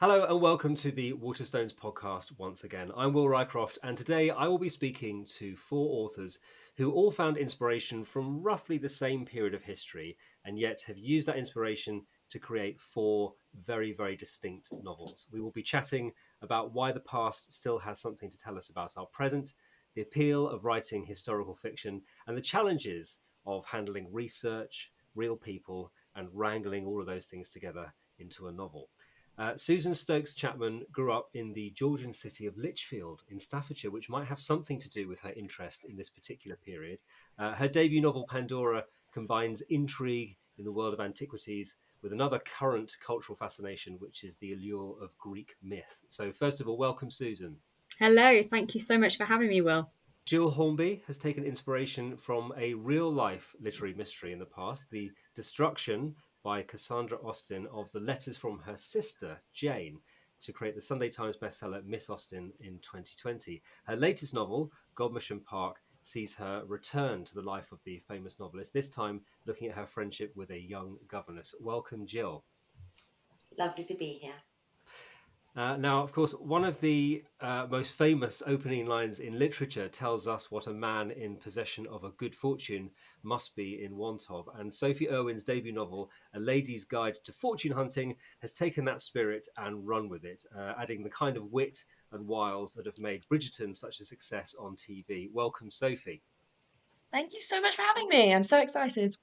Hello and welcome to the Waterstones podcast once again. I'm Will Rycroft, and today I will be speaking to four authors who all found inspiration from roughly the same period of history and yet have used that inspiration to create four very, very distinct novels. We will be chatting about why the past still has something to tell us about our present, the appeal of writing historical fiction, and the challenges of handling research, real people, and wrangling all of those things together into a novel. Susan Stokes Chapman grew up in the Georgian city of Lichfield in Staffordshire, which might have something to do with her interest in this particular period. Her debut novel, Pandora, combines intrigue in the world of antiquities with another current cultural fascination, which is the allure of Greek myth. So, first of all, welcome, Susan. Hello, thank you so much for having me, Will. Gill Hornby has taken inspiration from a real-life literary mystery in the past, the destruction by Cassandra Austen of the letters from her sister, Jane, to create the Sunday Times bestseller Miss Austen in 2020. Her latest novel, Godmersham Park, sees her return to the life of the famous novelist, this time looking at her friendship with a young governess. Welcome, Jill. Lovely to be here. Now, of course, one of the most famous opening lines in literature tells us what a man in possession of a good fortune must be in want of. And Sophie Irwin's debut novel, A Lady's Guide to Fortune Hunting, has taken that spirit and run with it, adding the kind of wit and wiles that have made Bridgerton such a success on TV. Welcome, Sophie. Thank you so much for having me. I'm so excited.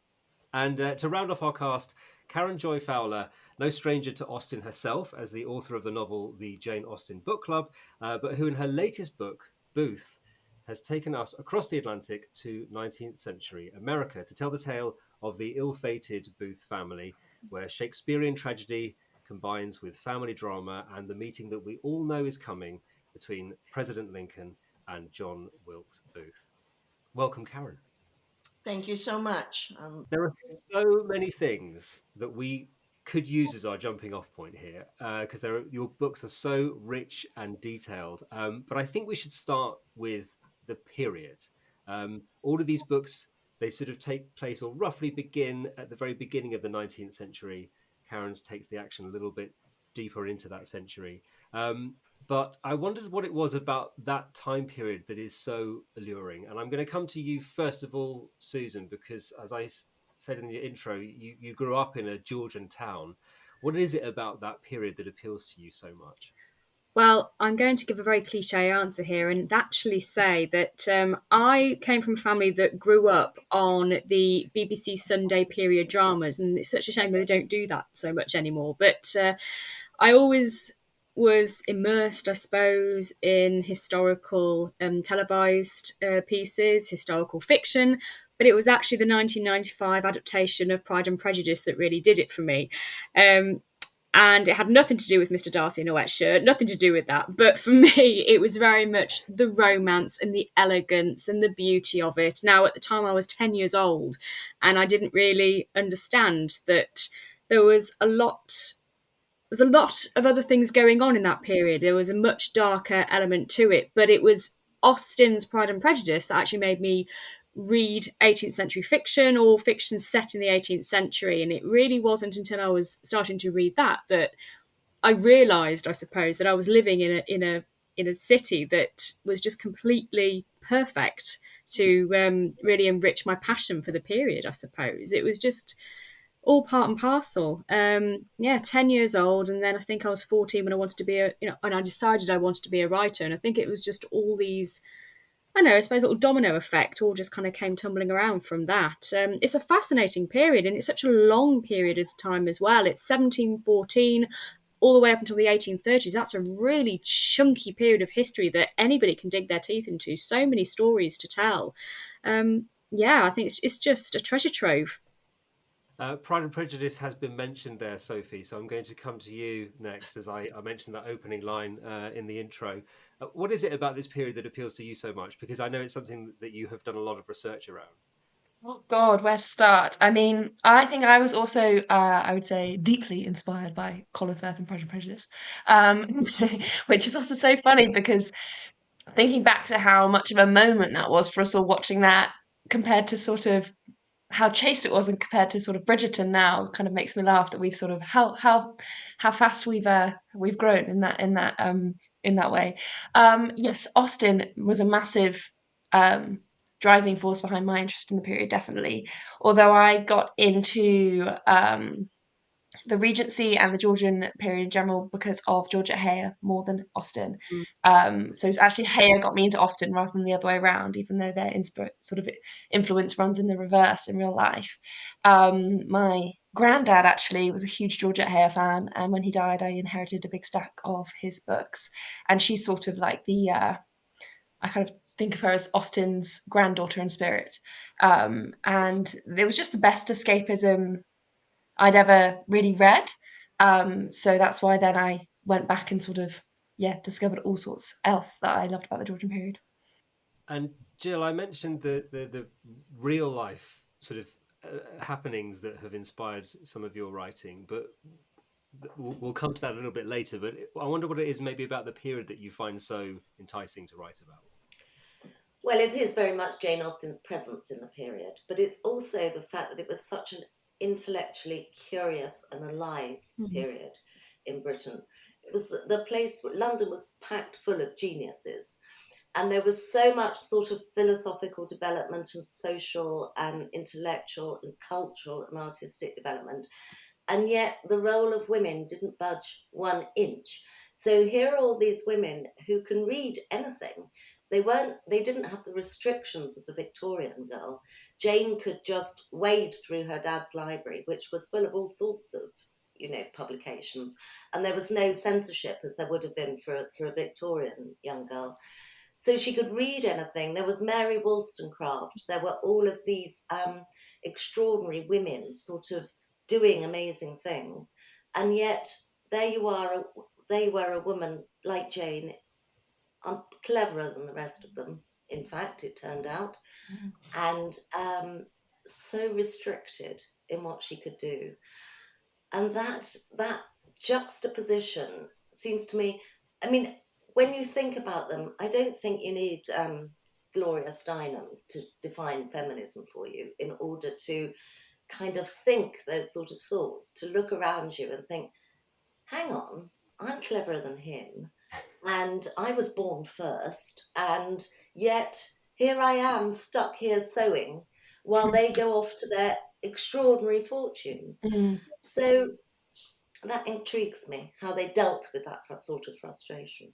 And to round off our cast, Karen Joy Fowler, no stranger to Austen herself as the author of the novel The Jane Austen Book Club, but who in her latest book, Booth, has taken us across the Atlantic to 19th century America to tell the tale of the ill-fated Booth family, where Shakespearean tragedy combines with family drama and the meeting that we all know is coming between President Lincoln and John Wilkes Booth. Welcome, Karen. Thank you so much. There are so many things that we could use as our jumping off point here because your books are so rich and detailed. But I think we should start with the period. All of these books, they sort of take place or roughly begin at the very beginning of the 19th century. Karen's takes the action a little bit deeper into that century. But I wondered what it was about that time period that is so alluring. And I'm going to come to you first of all, Susan, because as I said in the intro, you grew up in a Georgian town. What is it about that period that appeals to you so much? Well, I'm going to give a very cliche answer here and actually say that I came from a family that grew up on the BBC Sunday period dramas, and it's such a shame that they don't do that so much anymore. But I always was immersed, I suppose, in historical televised pieces, historical fiction. But it was actually the 1995 adaptation of Pride and Prejudice that really did it for me. And it had nothing to do with Mr. Darcy in a wet shirt, nothing to do with that. But for me, it was very much the romance and the elegance and the beauty of it. Now, at the time, I was 10 years old, and I didn't really understand that there was a lot of other things going on in that period. There was a much darker element to it, but it was Austen's Pride and Prejudice that actually made me read 18th century fiction or fiction set in the 18th century. And it really wasn't until I was starting to read that I realised, I suppose, that I was living in a city that was just completely perfect to really enrich my passion for the period, I suppose. It was just all part and parcel. 10 years old, and then I think I was 14 when I wanted to be and I decided I wanted to be a writer. And I think it was just all these, I suppose, little domino effect, all just kind of came tumbling around from that. It's a fascinating period, and it's such a long period of time as well. It's 1714 all the way up until the 1830s. That's a really chunky period of history that anybody can dig their teeth into. So many stories to tell. I think it's just a treasure trove. Pride and Prejudice has been mentioned there, Sophie, so I'm going to come to you next as I mentioned that opening line in the intro. What is it about this period that appeals to you so much? Because I know it's something that you have done a lot of research around. Oh God, where to start? I mean, I think I was also, I would say, deeply inspired by Colin Firth and Pride and Prejudice, which is also so funny because thinking back to how much of a moment that was for us all watching that compared to sort of how chaste it was, and compared to sort of Bridgerton now, kind of makes me laugh that we've sort of how fast we've grown in that way. Yes, Austen was a massive um, driving force behind my interest in the period, definitely. Although I got into the Regency and the Georgian period in general because of Georgia Hare more than Austen. So it's actually Hare got me into Austen rather than the other way around, even though their sort of influence runs in the reverse in real life. My granddad actually was a huge Georgia Hare fan, and when he died, I inherited a big stack of his books. And she's sort of like I kind of think of her as Austen's granddaughter in spirit. And it was just the best escapism I'd ever really read. So that's why then I went back and sort of, discovered all sorts else that I loved about the Georgian period. And Gill, I mentioned the real life sort of happenings that have inspired some of your writing, but we'll come to that a little bit later. But I wonder what it is maybe about the period that you find so enticing to write about. Well, it is very much Jane Austen's presence in the period, but it's also the fact that it was such an intellectually curious and alive period in Britain. It was the place, London was packed full of geniuses, and there was so much sort of philosophical development and social and intellectual and cultural and artistic development. And yet the role of women didn't budge 1 inch. So here are all these women who can read anything. They didn't have the restrictions of the Victorian girl. Jane could just wade through her dad's library, which was full of all sorts of, publications. And there was no censorship as there would have been for a Victorian young girl. So she could read anything. There was Mary Wollstonecraft. There were all of these extraordinary women sort of doing amazing things. And yet there you were a woman like Jane, cleverer than the rest of them, in fact, it turned out, and so restricted in what she could do. And that juxtaposition seems to me, when you think about them, I don't think you need Gloria Steinem to define feminism for you in order to kind of think those sort of thoughts, to look around you and think, hang on, I'm cleverer than him. And I was born first, and yet here I am stuck here sewing while they go off to their extraordinary fortunes. So that intrigues me, how they dealt with that sort of frustration.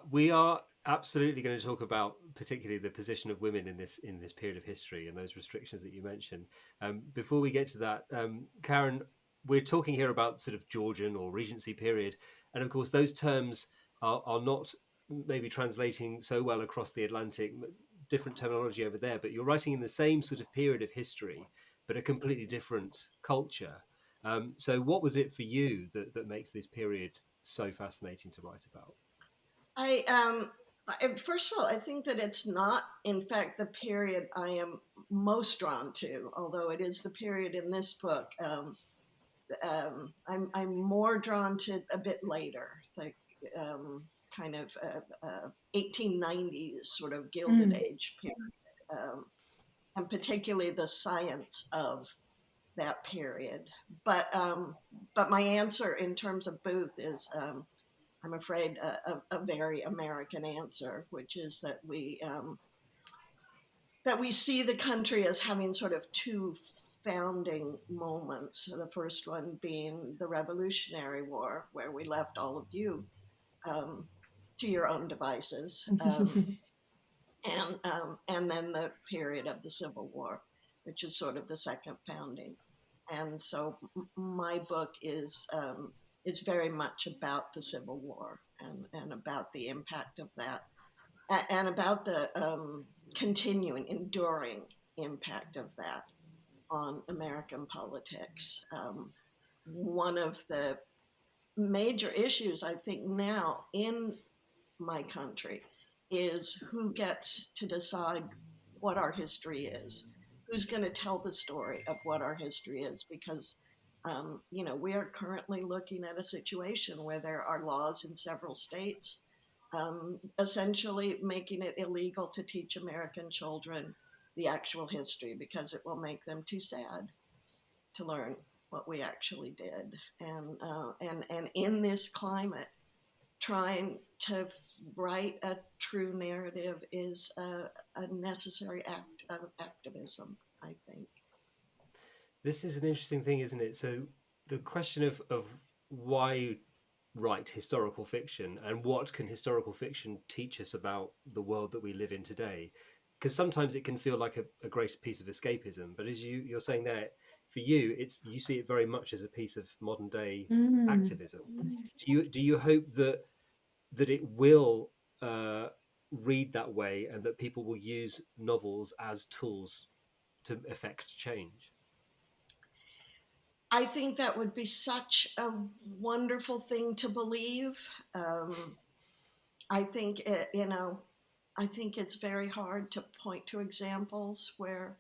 We are absolutely going to talk about particularly the position of women in this period of history and those restrictions that you mentioned. Before we get to that, Karen, we're talking here about sort of Georgian or Regency period, and of course those terms are not maybe translating so well across the Atlantic, different terminology over there, but you're writing in the same sort of period of history but a completely different culture. So what was it for you that makes this period so fascinating to write about? First of all, I think that it's not, in fact, the period I am most drawn to, although it is the period in this book. I'm more drawn to a bit later, like kind of 1890s sort of Gilded Age period, and particularly the science of that period. But my answer in terms of Booth is, I'm afraid, a very American answer, which is that we see the country as having sort of two founding moments. The first one being the Revolutionary War, where we left all of you to your own devices, and then the period of the Civil War, which is sort of the second founding. And so my book is very much about the Civil War and about the impact of that, and about the continuing, enduring impact of that on American politics. One of the major issues, I think, now in my country is who gets to decide what our history is, who's going to tell the story of what our history is, because we are currently looking at a situation where there are laws in several states essentially making it illegal to teach American children the actual history, because it will make them too sad to learn what we actually did. And in this climate, trying to write a true narrative is a necessary act of activism, I think. This is an interesting thing, isn't it? So the question of why write historical fiction, and what can historical fiction teach us about the world that we live in today? Because sometimes it can feel like a great piece of escapism, but as you're saying there, for you, you see it very much as a piece of modern day activism. Do you hope that it will read that way, and that people will use novels as tools to effect change? I think that would be such a wonderful thing to believe. I think I think it's very hard to point to examples where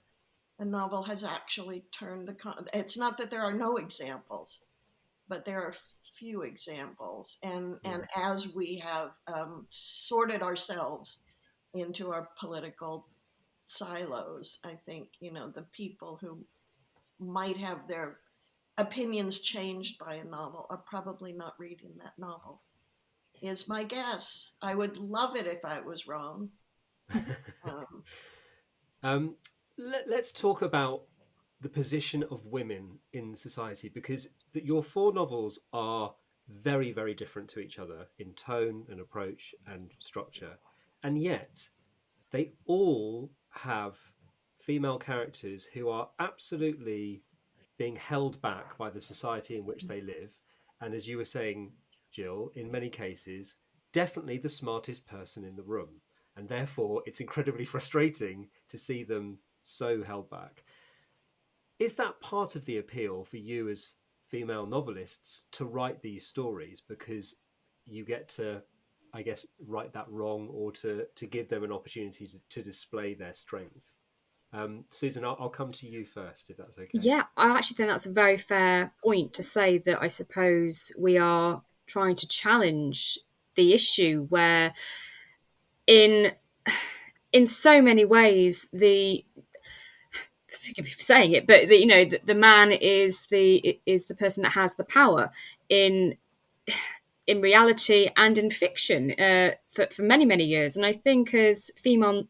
a novel has actually turned it's not that there are no examples, but there are few examples. And as we have sorted ourselves into our political silos, I think, the people who might have their opinions changed by a novel are probably not reading that novel, is my guess. I would love it if I was wrong. Let's talk about the position of women in society, because your four novels are very, very different to each other in tone and approach and structure, and yet they all have female characters who are absolutely being held back by the society in which they live. And as you were saying, Gill, in many cases, definitely the smartest person in the room. And therefore, it's incredibly frustrating to see them so held back. Is that part of the appeal for you as female novelists to write these stories, because you get to, I guess, right that wrong, or to give them an opportunity to display their strengths? Susan, I'll come to you first, if that's okay. Yeah, I actually think that's a very fair point to say that I suppose we are trying to challenge the issue where in so many ways forgive me for saying it, but the man is the person that has the power in reality and in fiction for many, many years. And I think as female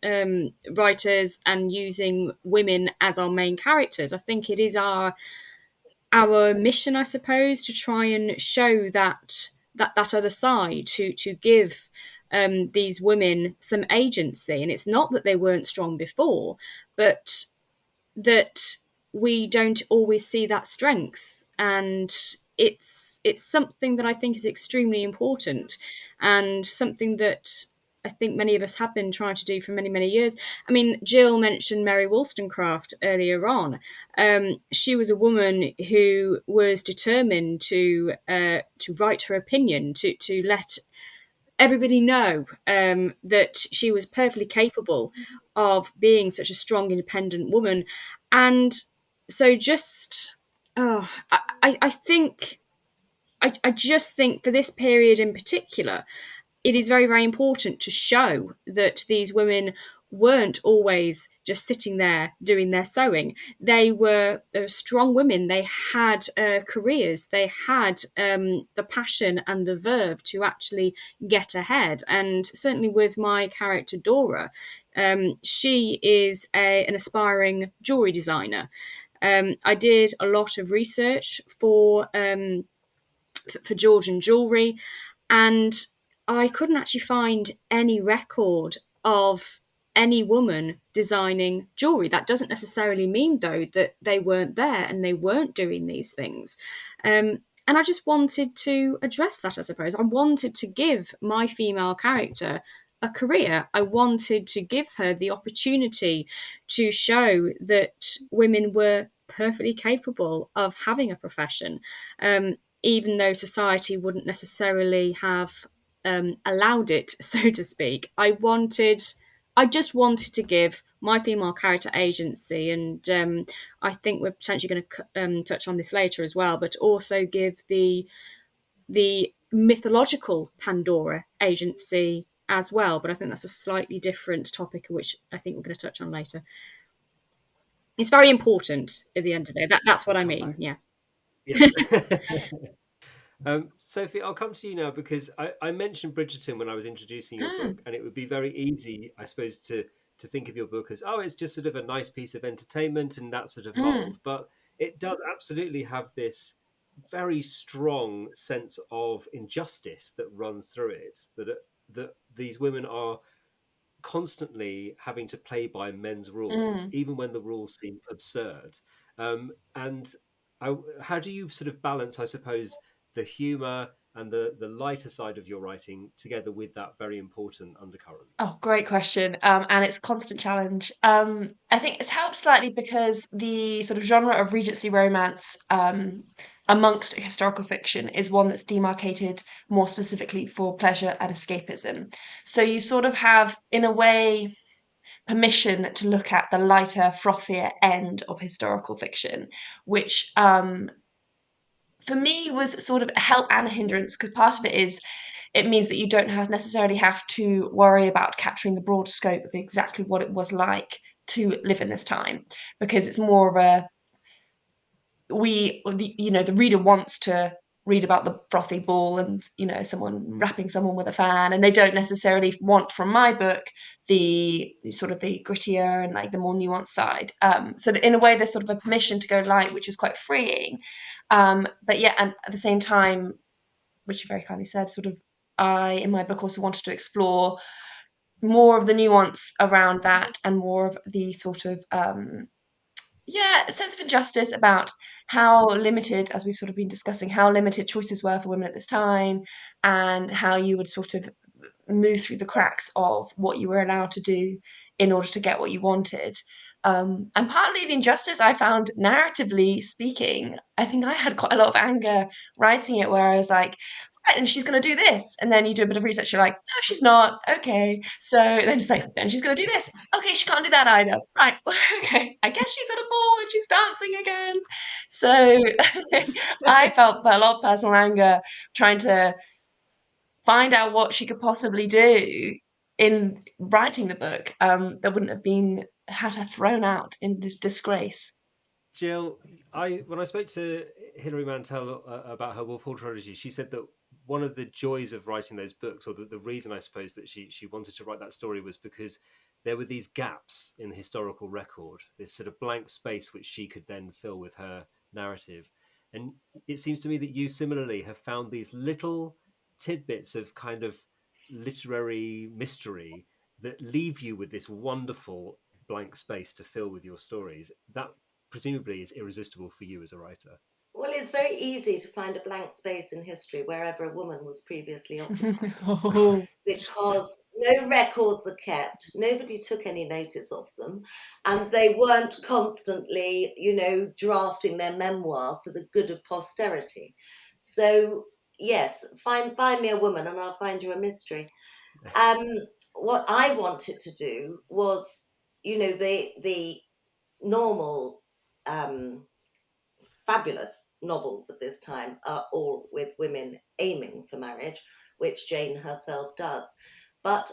writers, and using women as our main characters, I think it is our mission, I suppose, to try and show that other side, to give these women some agency. And it's not that they weren't strong before, but that we don't always see that strength. And it's something that I think is extremely important, and something that I think many of us have been trying to do for many, many years. I mean, Gill mentioned Mary Wollstonecraft earlier on. She was a woman who was determined to write her opinion, to let everybody know that she was perfectly capable of being such a strong, independent woman. And so I just think for this period in particular, it is very, very important to show that these women weren't always just sitting there doing their sewing. They were strong women. They had careers. They had the passion and the verve to actually get ahead. And certainly with my character Dora, she is an aspiring jewelry designer. I did a lot of research for Georgian jewelry, and I couldn't actually find any record of any woman designing jewelry. That doesn't necessarily mean, though, that they weren't there and they weren't doing these things. And I just wanted to address that, I suppose. I wanted to give my female character a career. I wanted to give her the opportunity to show that women were perfectly capable of having a profession, even though society wouldn't necessarily have allowed it, so to speak. I just wanted to give my female character agency, and I think we're potentially going to touch on this later as well, but also give the mythological Pandora agency as well. But I think that's a slightly different topic, which I think we're going to touch on later. It's very important at the end of the day. That's what I mean. Yeah. Sophie, I'll come to you now because I mentioned Bridgerton when I was introducing your book, and it would be very easy, I suppose, to think of your book as, oh, it's just sort of a nice piece of entertainment and that sort of mold. But it does absolutely have this very strong sense of injustice that runs through it, that these women are constantly having to play by men's rules, even when the rules seem absurd. And how do you sort of balance, I suppose, the humour and the lighter side of your writing together with that very important undercurrent? Oh, great question. And it's a constant challenge. I think it's helped slightly because the sort of genre of Regency romance, amongst historical fiction, is one that's demarcated more specifically for pleasure and escapism. So you sort of have, in a way, permission to look at the lighter, frothier end of historical fiction, which for me was sort of a help and a hindrance, because part of it is it means that you don't necessarily have to worry about capturing the broad scope of exactly what it was like to live in this time, because it's more of a the reader wants to read about the frothy ball and someone rapping someone with a fan, and they don't necessarily want from my book the sort of the grittier and like the more nuanced side. So that in a way there's sort of a permission to go light, which is quite freeing. But yeah, and at the same time, which you very kindly said, sort of I in my book also wanted to explore more of the nuance around that and more of the sort of a sense of injustice about how limited, as we've sort of been discussing, how limited choices were for women at this time, and how you would sort of move through the cracks of what you were allowed to do in order to get what you wanted. And partly the injustice I found, narratively speaking, I think I had quite a lot of anger writing it, where I was like, right, and she's going to do this. And then you do a bit of research, you're like, no, she's not. Okay. So then it's like, then she's going to do this. Okay, she can't do that either. Right. Okay. I guess she's at a ball and she's dancing again. So I felt a lot of personal anger trying to find out what she could possibly do in writing the book that wouldn't have been had her thrown out in disgrace. Gill, when I spoke to Hilary Mantel about her Wolf Hall trilogy, she said that one of the joys of writing those books, or the reason I suppose that she wanted to write that story, was because there were these gaps in the historical record, this sort of blank space which she could then fill with her narrative. And it seems to me that you similarly have found these little tidbits of kind of literary mystery that leave you with this wonderful blank space to fill with your stories. That presumably is irresistible for you as a writer. Well, it's very easy to find a blank space in history wherever a woman was previously occupied. Because no records are kept, nobody took any notice of them, and they weren't constantly, drafting their memoir for the good of posterity. So, yes, find me a woman and I'll find you a mystery. What I wanted to do was, the normal fabulous novels of this time are all with women aiming for marriage, which Jane herself does. But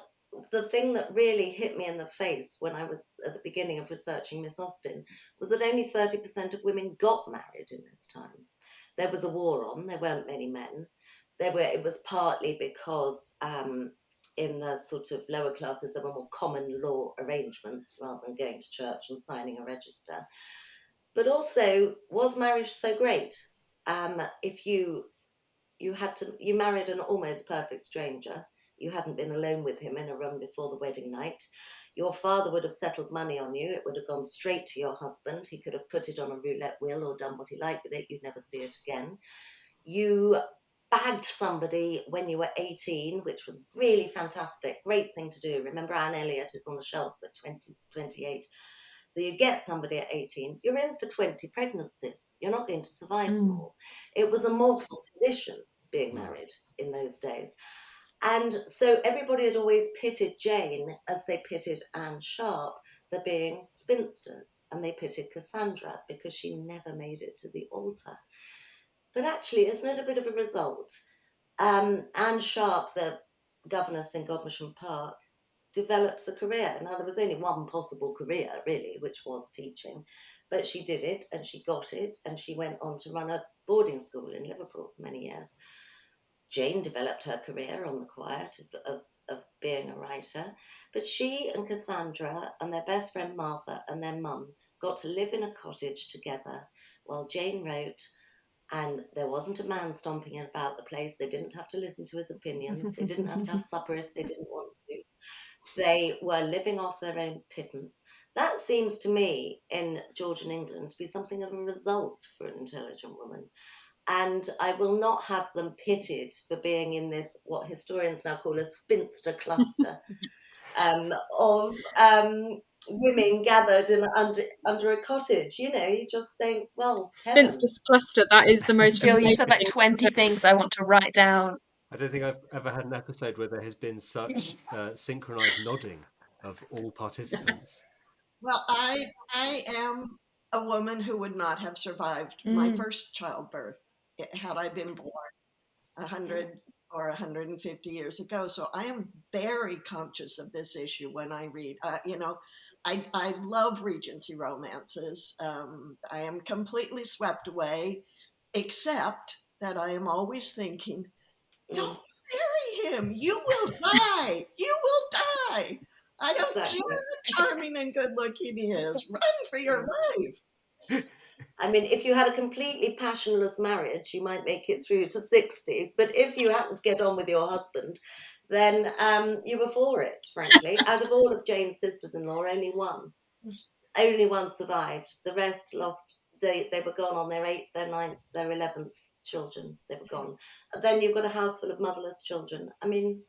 the thing that really hit me in the face when I was at the beginning of researching Miss Austen was that only 30% of women got married in this time. There was a war on, there weren't many men. It was partly because in the sort of lower classes there were more common law arrangements rather than going to church and signing a register. But also, was marriage so great? If you married an almost perfect stranger, you hadn't been alone with him in a room before the wedding night. Your father would have settled money on you. It would have gone straight to your husband. He could have put it on a roulette wheel or done what he liked with it. You'd never see it again. You bagged somebody when you were 18, which was really fantastic. Great thing to do. Remember, Anne Elliot is on the shelf at 20, 28. So you get somebody at 18, you're in for 20 pregnancies. You're not going to survive them all. It was a mortal condition being married in those days. And so everybody had always pitted Jane as they pitted Anne Sharp for being spinsters, and they pitted Cassandra because she never made it to the altar. But actually, isn't it a bit of a result? Anne Sharp, the governess in Godmersham Park, develops a career. Now, there was only one possible career, really, which was teaching. But she did it, and she got it, and she went on to run a boarding school in Liverpool for many years. Jane developed her career on the quiet of being a writer. But she and Cassandra and their best friend Martha and their mum got to live in a cottage together while Jane wrote. And there wasn't a man stomping about the place. They didn't have to listen to his opinions. They didn't have to have supper if they didn't want to. They were living off their own pittance. That seems to me, in Georgian England, to be something of a result for an intelligent woman. And I will not have them pitted for being in this, what historians now call a spinster cluster, of women gathered under a cottage. You just think, well, Spinster's cluster, that is the most Jill, you said like 20 things I want to write down. I don't think I've ever had an episode where there has been such synchronized nodding of all participants. Well, I am a woman who would not have survived my first childbirth had I been born 100 or 150 years ago. So I am very conscious of this issue when I read. I love Regency romances. I am completely swept away, except that I am always thinking, don't marry him. You will die. You will die. I don't care how charming and good looking he is. Run for your life. I mean, if you had a completely passionless marriage, you might make it through to 60. But if you happen to get on with your husband, then you were for it, frankly. Out of all of Jane's sisters-in-law, only one survived. The rest lost. They were gone on their 8th, their 9th, their 11th children. They were gone. And then you've got a house full of motherless children. I mean...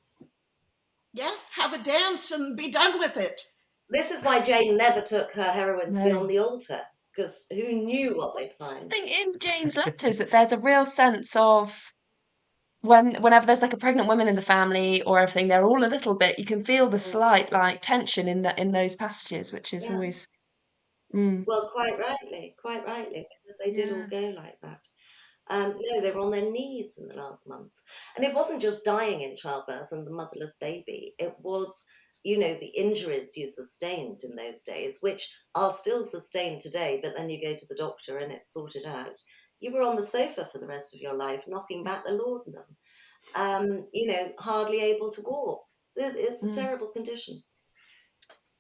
Yeah, have a dance and be done with it. This is why Jane never took her heroines beyond the altar, because who knew what they'd find? Something in Jane's letters that there's a real sense of whenever there's like a pregnant woman in the family or everything, they're all a little bit, you can feel the slight like tension in those passages, which is always... Well, quite rightly, because they did all go like that. No, they were on their knees in the last month. And it wasn't just dying in childbirth and the motherless baby. It was, the injuries you sustained in those days, which are still sustained today, but then you go to the doctor and it's sorted out. You were on the sofa for the rest of your life, knocking back the laudanum, hardly able to walk. It's a terrible condition.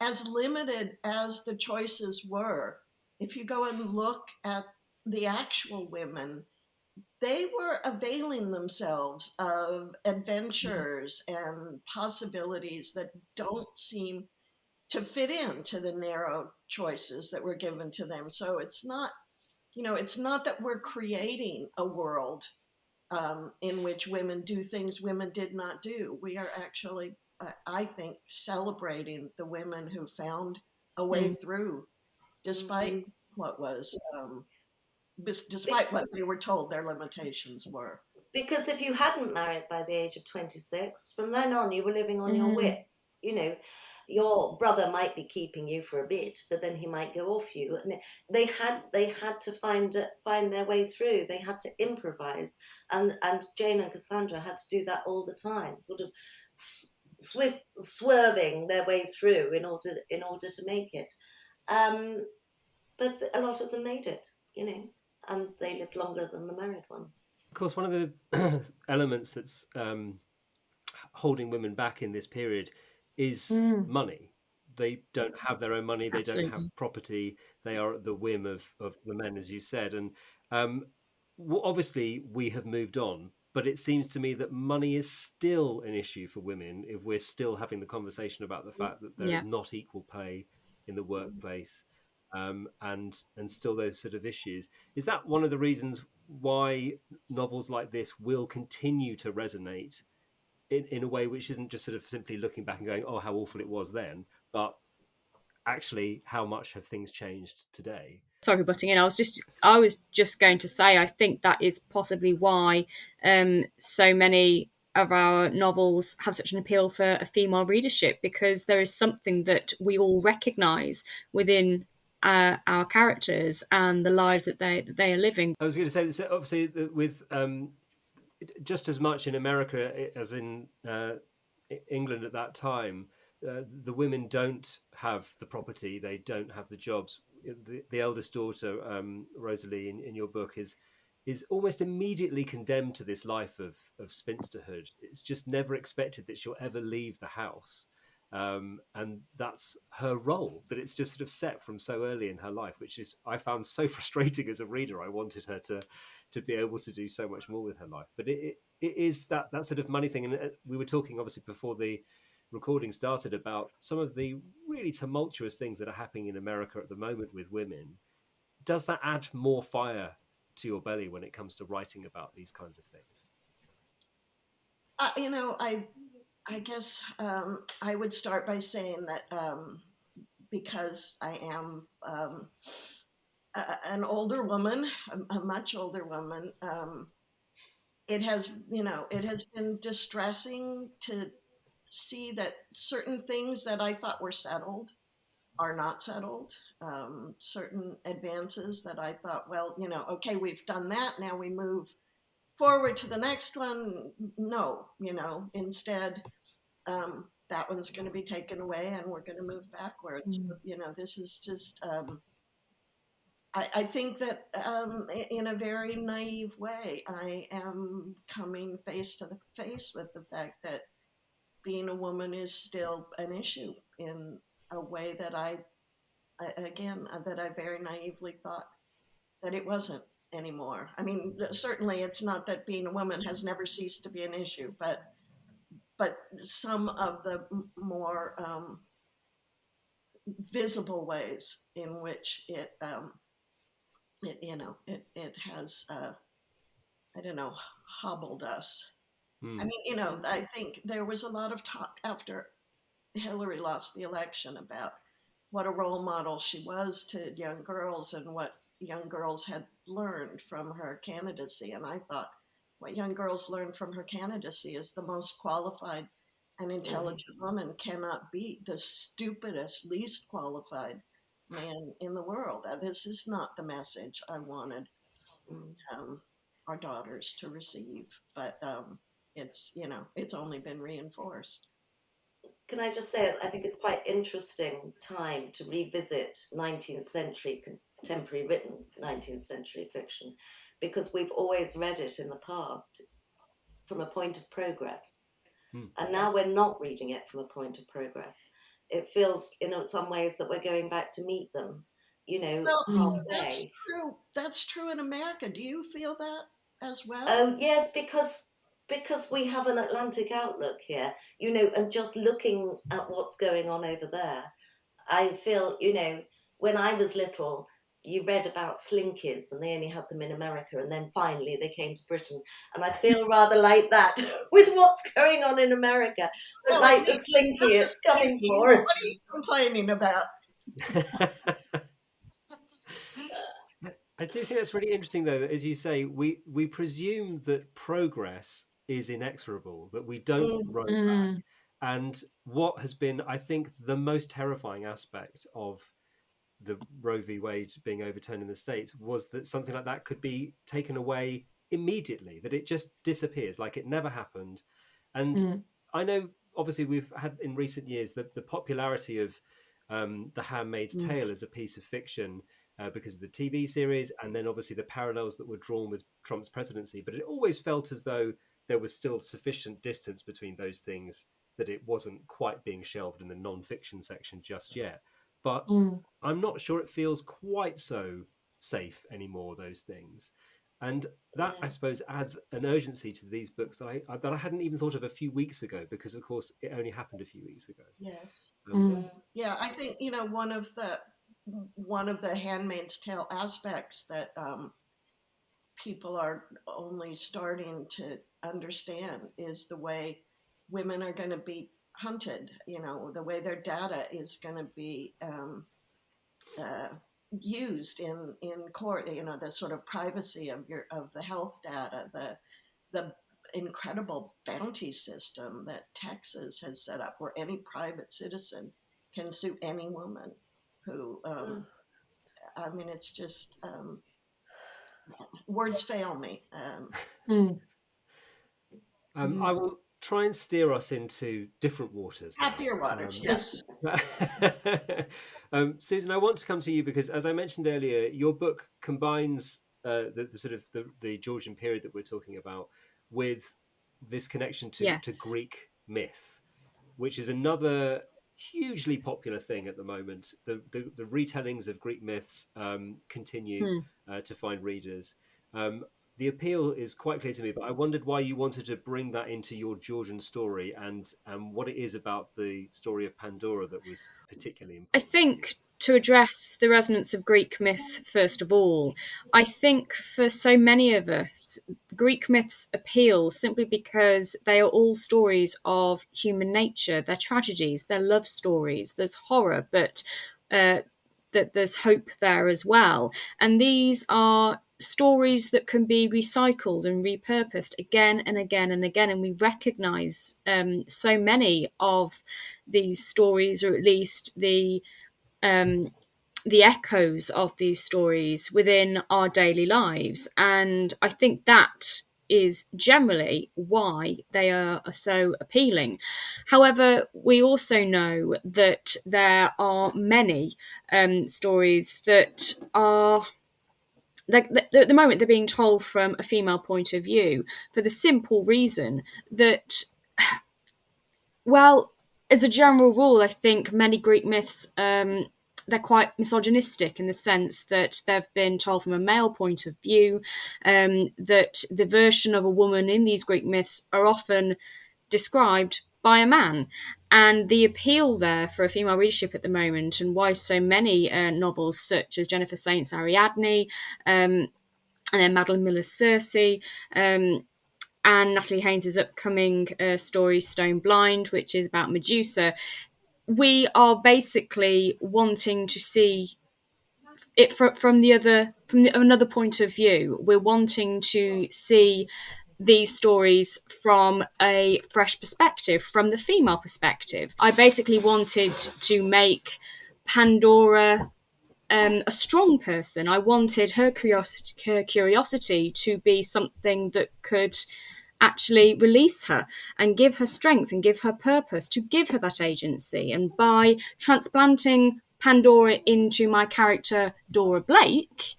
As limited as the choices were, if you go and look at the actual women, they were availing themselves of adventures and possibilities that don't seem to fit into the narrow choices that were given to them. So it's not that we're creating a world in which women do things women did not do. We are actually, I think, celebrating the women who found a way through, despite what was... despite what they were told their limitations were. Because if you hadn't married by the age of 26, from then on you were living on your wits. Your brother might be keeping you for a bit, but then he might go off you. And they had to find their way through. They had to improvise, and Jane and Cassandra had to do that all the time, sort of swerving their way through in order to make it. But a lot of them made it, and they lived longer than the married ones. Of course, one of the elements that's holding women back in this period is money. They don't have their own money. They don't have property. They are at the whim of the men, as you said. And obviously, we have moved on. But it seems to me that money is still an issue for women if we're still having the conversation about the fact that there is not equal pay in the workplace. And still those sort of issues. Is that one of the reasons why novels like this will continue to resonate in a way which isn't just sort of simply looking back and going, oh, how awful it was then, but actually how much have things changed today? Sorry for butting in. I was just going to say, I think that is possibly why so many of our novels have such an appeal for a female readership, because there is something that we all recognise within our characters and the lives that they are living. I was going to say this, obviously, with just as much in America as in England at that time, the women don't have the property, they don't have the jobs. The eldest daughter, Rosalie, in your book, is almost immediately condemned to this life of spinsterhood. It's just never expected that she'll ever leave the house. And that's her role, that it's just sort of set from so early in her life, which is, I found so frustrating as a reader. I wanted her to be able to do so much more with her life. But it is that sort of money thing. And we were talking, obviously, before the recording started, about some of the really tumultuous things that are happening in America at the moment with women. Does that add more fire to your belly when it comes to writing about these kinds of things? I guess I would start by saying that because I am an older woman, a much older woman, it has been distressing to see that certain things that I thought were settled are not settled. Certain advances that I thought, well, okay, we've done that. Now we move forward to the next one. No, instead, that one's going to be taken away and we're going to move backwards. This is just, I think that in a very naive way, I am coming face to the face with the fact that being a woman is still an issue in a way that I very naively thought that it wasn't anymore. I mean, certainly it's not that being a woman has never ceased to be an issue, but some of the more visible ways in which it has I don't know, hobbled us. I mean, I think there was a lot of talk after Hillary lost the election about what a role model she was to young girls and what young girls had learned from her candidacy. And I thought, what young girls learned from her candidacy is the most qualified and intelligent woman cannot beat the stupidest, least qualified man in the world. This is not the message I wanted our daughters to receive, but it's only been reinforced. Can I just say, I think it's quite interesting time to revisit 19th century contemporary written 19th century fiction, because we've always read it in the past from a point of progress. And now we're not reading it from a point of progress. It feels, in some ways, that we're going back to meet them, halfway. That's true in America. Do you feel that as well? Oh, yes, because we have an Atlantic outlook here, and just looking at what's going on over there, I feel, when I was little, you read about slinkies and they only had them in America, and then finally they came to Britain. And I feel rather like that with what's going on in America. But like the slinky, it's coming for us. What are you complaining about? I do think that's really interesting, though, that, as you say, we presume that progress is inexorable, that we don't roll back. And what has been, I think, the most terrifying aspect of the Roe v. Wade being overturned in the States was that something like that could be taken away immediately, that it just disappears, like it never happened. And I know, obviously, we've had in recent years the popularity of The Handmaid's Tale as a piece of fiction because of the TV series, and then obviously the parallels that were drawn with Trump's presidency. But it always felt as though there was still sufficient distance between those things that it wasn't quite being shelved in the non-fiction section just yet. But I'm not sure it feels quite so safe anymore, those things. And that, I suppose, adds an urgency to these books that I hadn't even thought of a few weeks ago, because, of course, it only happened a few weeks ago. Yes. Yeah, I think, one of the Handmaid's Tale aspects that people are only starting to understand is the way women are going to be hunted, the way their data is going to be used in court, the sort of privacy of the health data, the incredible bounty system that Texas has set up, where any private citizen can sue any woman who, I mean, it's just, words fail me. I will try and steer us into different waters now. Happier waters, yes. Susan, I want to come to you because, as I mentioned earlier, your book combines the sort of the Georgian period that we're talking about with this connection to Yes. Greek myth, which is another hugely popular thing at the moment. The retellings of Greek myths continue to find readers. The appeal is quite clear to me, but I wondered why you wanted to bring that into your Georgian story and what it is about the story of Pandora that was particularly important. I think to address the resonance of Greek myth, first of all, I think for so many of us, Greek myths appeal simply because they are all stories of human nature. They're tragedies, they're love stories, there's horror, but that there's hope there as well. And these are stories that can be recycled and repurposed again and again and again. And we recognize so many of these stories, or at least the echoes of these stories within our daily lives. And I think that is generally why they are so appealing. However, we also know that there are many stories that are, like, at the moment, they're being told from a female point of view for the simple reason that, well, as a general rule, I think many Greek myths, they're quite misogynistic in the sense that they've been told from a male point of view, that the version of a woman in these Greek myths are often described by a man. And the appeal there for a female readership at the moment, and why so many novels such as Jennifer Saint's Ariadne, and then Madeline Miller's Circe, and Natalie Haynes's upcoming story Stone Blind, which is about Medusa, we are basically wanting to see it from another point of view. We're wanting to see these stories from a fresh perspective, from the female perspective. I basically wanted to make Pandora a strong person. I wanted her curiosity to be something that could actually release her and give her strength and give her purpose, to give her that agency. And by transplanting Pandora into my character Dora Blake,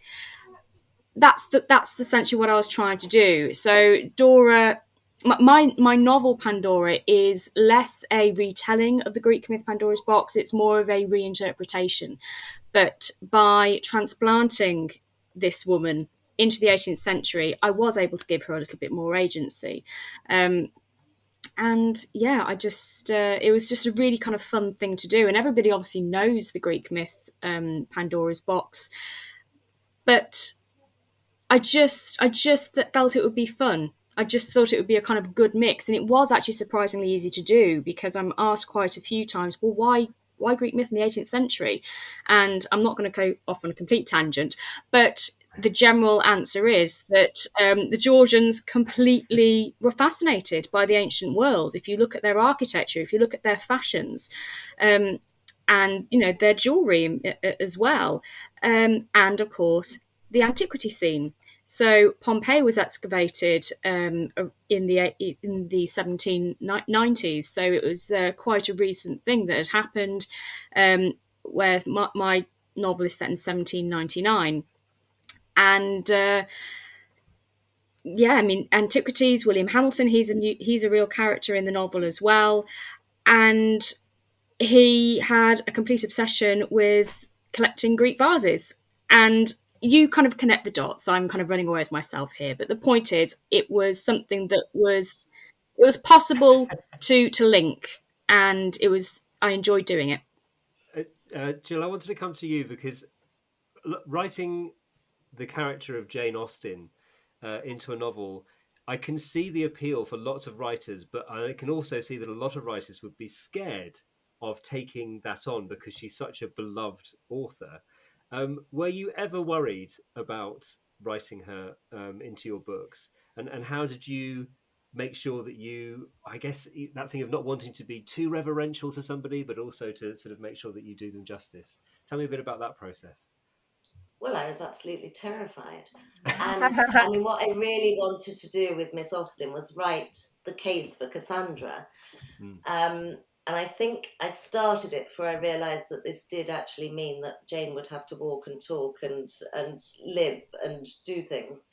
that's essentially what I was trying to do. So Dora, my novel Pandora is less a retelling of the Greek myth Pandora's Box. It's more of a reinterpretation. But by transplanting this woman into the 18th century, I was able to give her a little bit more agency. And yeah, it was just a really kind of fun thing to do. And everybody obviously knows the Greek myth Pandora's Box. But I just felt it would be fun. I just thought it would be a kind of good mix. And it was actually surprisingly easy to do, because I'm asked quite a few times, well, why Greek myth in the 18th century? And I'm not going to go off on a complete tangent, but the general answer is that the Georgians completely were fascinated by the ancient world. If you look at their architecture, if you look at their fashions, and their jewelry as well, and of course the antiquity scene. So Pompeii was excavated in the 1790s. So it was quite a recent thing that had happened, where my novel is set in 1799. And antiquities, William Hamilton, he's a real character in the novel as well. And he had a complete obsession with collecting Greek vases. And you kind of connect the dots. I'm kind of running away with myself here, but the point is, it was something that was possible to link, and I enjoyed doing it. Gill, I wanted to come to you because writing the character of Jane Austen into a novel, I can see the appeal for lots of writers, but I can also see that a lot of writers would be scared of taking that on because she's such a beloved author. Were you ever worried about writing her into your books? And how did you make sure that I guess that thing of not wanting to be too reverential to somebody, but also to sort of make sure that you do them justice? Tell me a bit about that process. Well, I was absolutely terrified. And I mean, what I really wanted to do with Miss Austen was write the case for Cassandra. And I think I'd started it before I realised that this did actually mean that Jane would have to walk and talk and live and do things.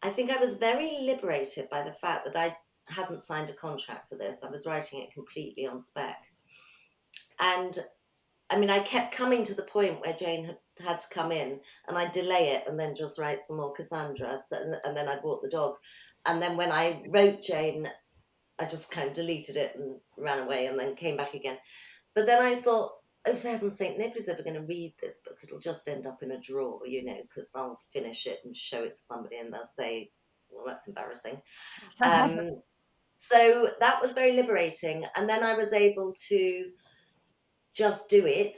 I think I was very liberated by the fact that I hadn't signed a contract for this. I was writing it completely on spec. And I mean, I kept coming to the point where Jane had to come in, and I'd delay it and then just write some more Cassandra, and then I'd walk the dog. And then when I wrote Jane, I just kind of deleted it and ran away and then came back again. But then I thought, oh, for heaven's sake, nobody's ever going to read this book. It'll just end up in a drawer, because I'll finish it and show it to somebody and they'll say, well, that's embarrassing. So that was very liberating. And then I was able to just do it,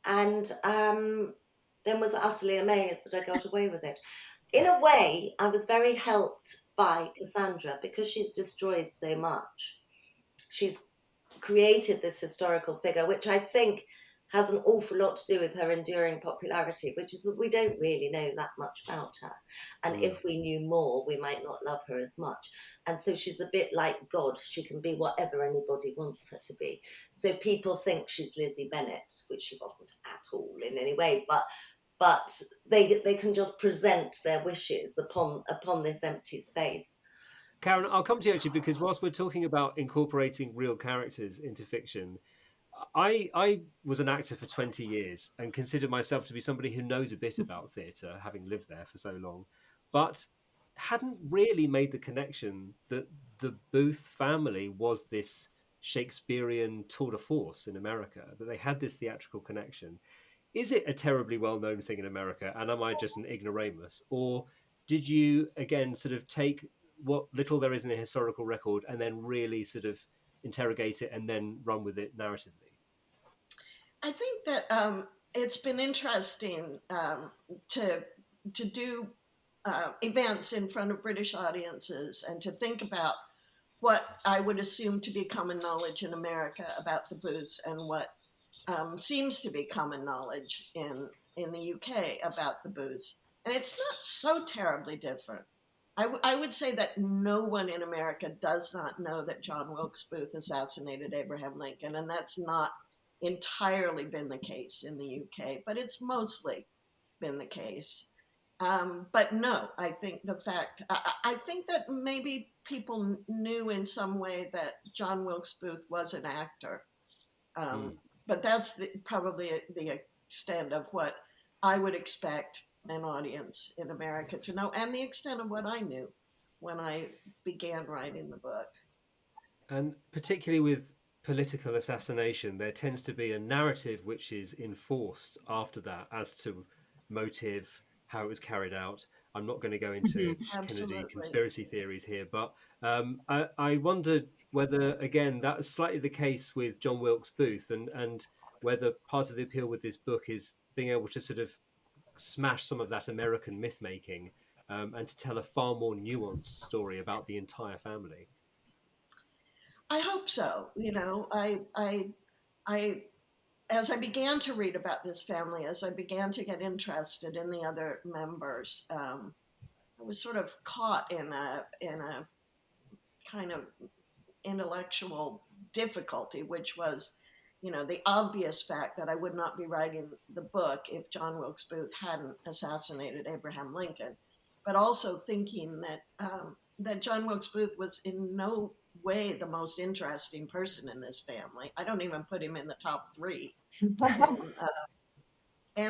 and then was utterly amazed that I got away with it. In a way, I was very helped by Cassandra because she's destroyed so much. She's created this historical figure, which I think has an awful lot to do with her enduring popularity, which is that we don't really know that much about her. And if we knew more, we might not love her as much. And so she's a bit like God. She can be whatever anybody wants her to be. So people think she's Lizzie Bennet, which she wasn't at all in any way, but they can just present their wishes upon this empty space. Karen, I'll come to you actually, because whilst we're talking about incorporating real characters into fiction, I was an actor for 20 years and consider myself to be somebody who knows a bit about theatre, having lived there for so long, but hadn't really made the connection that the Booth family was this Shakespearean tour de force in America, that they had this theatrical connection. Is it a terribly well-known thing in America, and am I just an ignoramus? Or did you, again, sort of take what little there is in a historical record and then really sort of interrogate it and then run with it narratively? I think that it's been interesting to do events in front of British audiences and to think about what I would assume to be common knowledge in America about the Booths and what seems to be common knowledge in the UK about the Booths. And it's not so terribly different. I would say that no one in America does not know that John Wilkes Booth assassinated Abraham Lincoln, and that's not entirely been the case in the UK, but it's mostly been the case. But no, I think I think that maybe people knew in some way that John Wilkes Booth was an actor. But that's probably the extent of what I would expect an audience in America to know, and the extent of what I knew when I began writing the book. And particularly with political assassination, there tends to be a narrative which is enforced after that as to motive, how it was carried out. I'm not going to go into Kennedy conspiracy theories here, but I wondered whether, again, that was slightly the case with John Wilkes Booth, and whether part of the appeal with this book is being able to sort of smash some of that American myth-making and to tell a far more nuanced story about the entire family. I hope so. I as I began to read about this family, as I began to get interested in the other members, I was sort of caught in a kind of intellectual difficulty, which was, the obvious fact that I would not be writing the book if John Wilkes Booth hadn't assassinated Abraham Lincoln, but also thinking that John Wilkes Booth was in no way the most interesting person in this family. I don't even put him in the top 3. And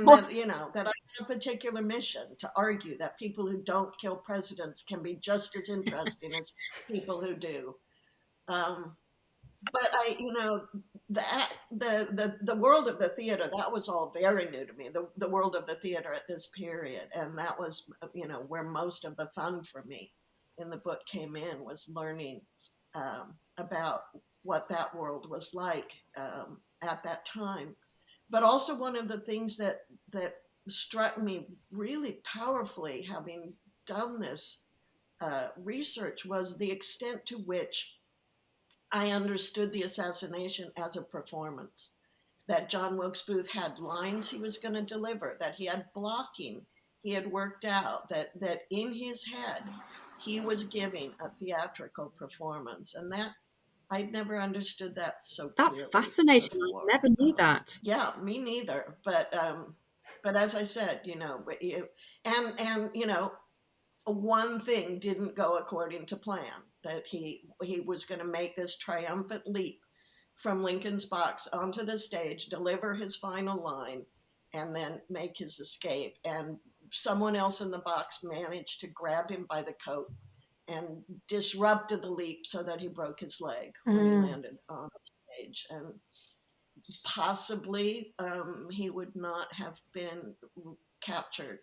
that, that I had a particular mission to argue that people who don't kill presidents can be just as interesting as people who do. But the world of the theater, that was all very new to me. The world of the theater at this period, and that was, where most of the fun for me in the book came in, was learning about what that world was like at that time. But also one of the things that struck me really powerfully, having done this research, was the extent to which I understood the assassination as a performance. that John Wilkes Booth had lines he was going to deliver, that he had blocking he had worked out, that in his head he was giving a theatrical performance. And that I'd never understood that so clearly. That's fascinating. Before. I never knew that. Yeah, me neither. But as I said, and one thing didn't go according to plan, that he was going to make this triumphant leap from Lincoln's box onto the stage, deliver his final line, and then make his escape. And someone else in the box managed to grab him by the coat and disrupted the leap so that he broke his leg when he landed on the stage. And possibly he would not have been captured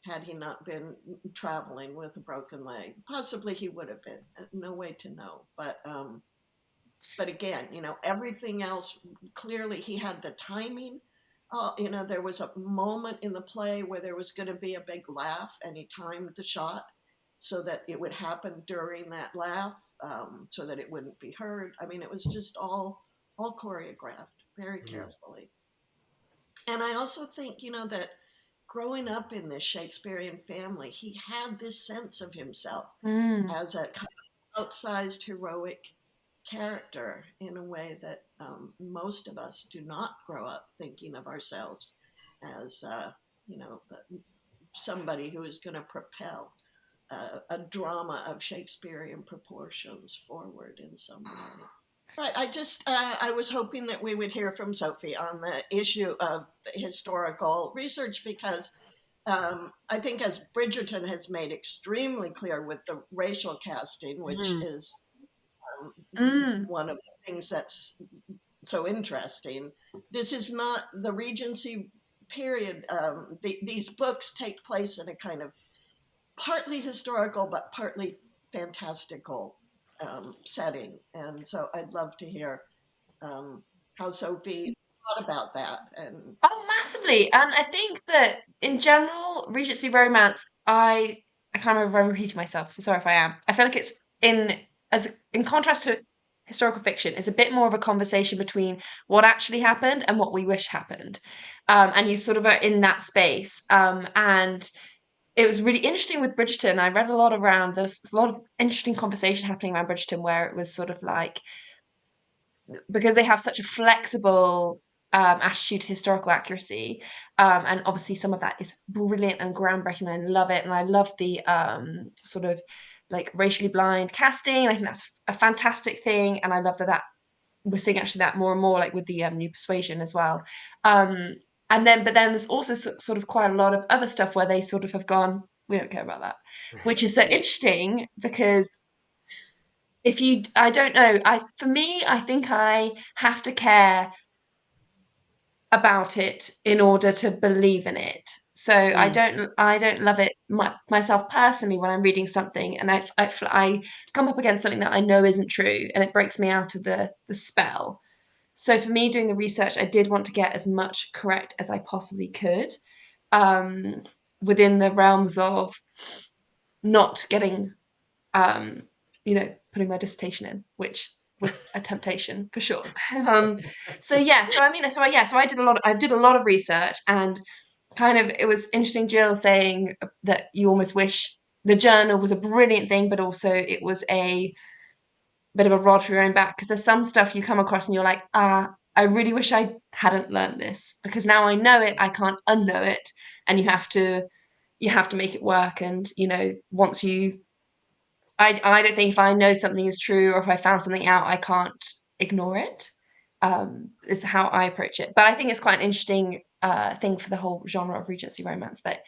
had he not been traveling with a broken leg. Possibly he would have been. No way to know. But again, everything else, clearly he had the timing. There was a moment in the play where there was going to be a big laugh, and he timed the shot so that it would happen during that laugh, so that it wouldn't be heard. I mean, it was just all choreographed very carefully. And I also think, that growing up in this Shakespearean family, he had this sense of himself as a kind of outsized heroic character in a way that most of us do not grow up thinking of ourselves as, somebody who is going to propel a drama of Shakespearean proportions forward in some way. Right. I was hoping that we would hear from Sophie on the issue of historical research, because I think, as Bridgerton has made extremely clear with the racial casting, which is one of the things that's so interesting, this is not the Regency period. These books take place in a kind of partly historical but partly fantastical setting. And so I'd love to hear how Sophie thought about that. Massively. And I think that in general, Regency romance, I can't remember if I'm repeating myself, so sorry if I am. I feel like it's in contrast to historical fiction, it's a bit more of a conversation between what actually happened and what we wish happened. And you sort of are in that space. And it was really interesting with Bridgerton. I read a lot around, there's a lot of interesting conversation happening around Bridgerton, where it was sort of like, because they have such a flexible attitude to historical accuracy, and obviously some of that is brilliant and groundbreaking, and I love it. And I love the sort of like racially blind casting. I think that's a fantastic thing, and I love that we're seeing actually that more and more, like with the new Persuasion as well. But then there's also sort of quite a lot of other stuff where they sort of have gone, we don't care about that, which is so interesting, because I don't know, for me, I think I have to care about it in order to believe in it. So I don't love it myself personally when I'm reading something and I come up against something that I know isn't true, and it breaks me out of the spell. So for me, doing the research, I did want to get as much correct as I possibly could, within the realms of not getting, putting my dissertation in, which was a temptation for sure. So I did a lot of research, and kind of, it was interesting, Gill saying that you almost wish the journal was a brilliant thing, but also it was a bit of a rod for your own back, because there's some stuff you come across and you're like, I really wish I hadn't learned this, because now I know it, I can't unknow it, and you have to make it work. And once you, I don't think if I know something is true, or if I found something out, I can't ignore it. Is how I approach it. But I think it's quite an interesting thing for the whole genre of Regency romance, that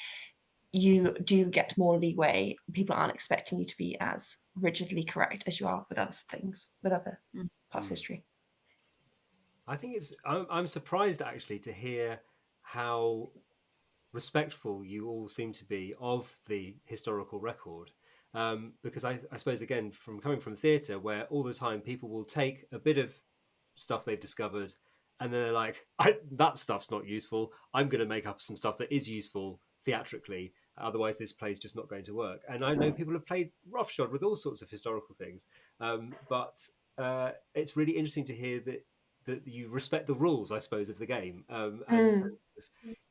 you do get more leeway. People aren't expecting you to be as rigidly correct as you are with other things, with other parts of history. I think I'm surprised actually to hear how respectful you all seem to be of the historical record. Because I suppose, again, from coming from theatre, where all the time people will take a bit of stuff they've discovered and then they're like, that stuff's not useful, I'm going to make up some stuff that is useful theatrically, otherwise this play's just not going to work. And I know people have played roughshod with all sorts of historical things, but it's really interesting to hear that you respect the rules, I suppose, of the game, and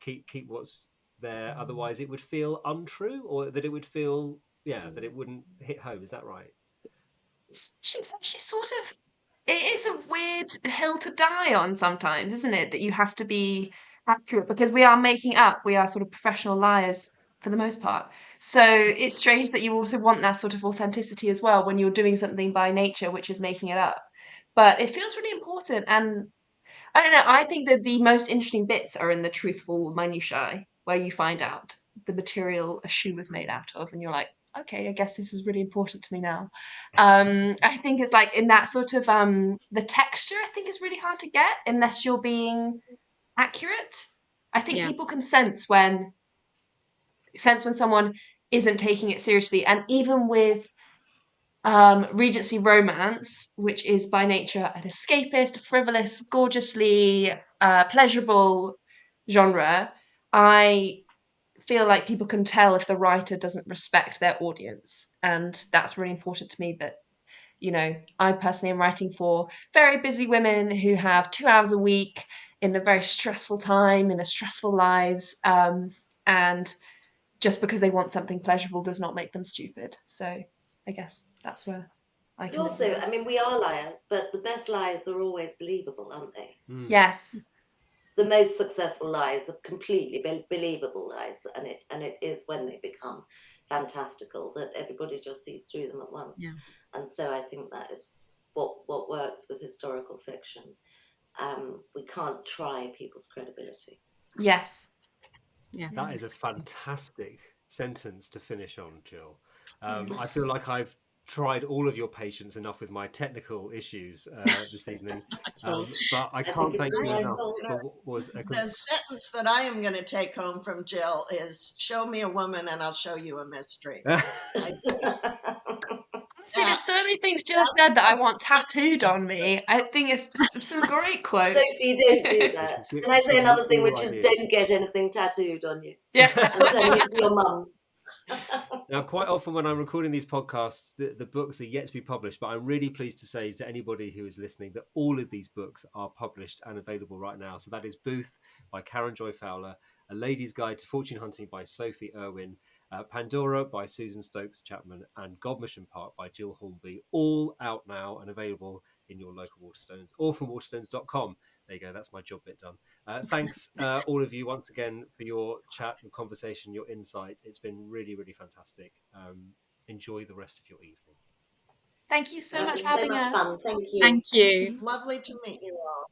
keep what's there. Otherwise, it would feel untrue, or that it would feel that it wouldn't hit home. Is that right? It's actually sort of, it is a weird hill to die on sometimes, isn't it? That you have to be accurate because we are sort of professional liars for the most part. So it's strange that you also want that sort of authenticity as well when you're doing something by nature, which is making it up. But it feels really important. And I don't know, I think that the most interesting bits are in the truthful minutiae where you find out the material a shoe was made out of, and you're like, okay, I guess this is really important to me now. I think it's like in that sort of the texture, I think is really hard to get unless you're being accurate. I think people can sense when someone isn't taking it seriously, and even with Regency romance, which is by nature an escapist, frivolous, gorgeously pleasurable genre, I feel like people can tell if the writer doesn't respect their audience. And that's really important to me that, you know, I personally am writing for very busy women who have 2 hours a week in a very stressful time, in a stressful lives. And just because they want something pleasurable does not make them stupid. So I guess that's where I But can. also, I mean, we are liars, but the best lies are always believable, aren't they? Yes. The most successful lies are completely believable lies, and it is when they become fantastical that everybody just sees through them at once. Yeah. And so I think that is what works with historical fiction. We can't try people's credibility. Yes. Yeah. That is a fantastic sentence to finish on, Jill. I feel like I've tried all of your patience enough with my technical issues this evening, but I can't thank you enough for what was the sentence that I am going to take home from Jill is, show me a woman and I'll show you a mystery. See, there's so many things Jill said that I want tattooed on me. I think it's some great quotes. Sophie, don't do that. Can I say another thing, which is don't get anything tattooed on you? Yeah. I'm telling you to your mum. Now, quite often when I'm recording these podcasts, the books are yet to be published, but I'm really pleased to say to anybody who is listening that all of these books are published and available right now. So that is Booth by Karen Joy Fowler, A Lady's Guide to Fortune Hunting by Sophie Irwin, Pandora by Susan Stokes Chapman, and Godmission Park by Gill Hornby, all out now and available in your local Waterstones or from waterstones.com. There you go, that's my job bit done. Thanks all of you once again for your chat, your conversation, your insight. It's been really, really fantastic. Enjoy the rest of your evening. Thank you so much for having us. Fun. Thank you. Thank you. Lovely to meet you all.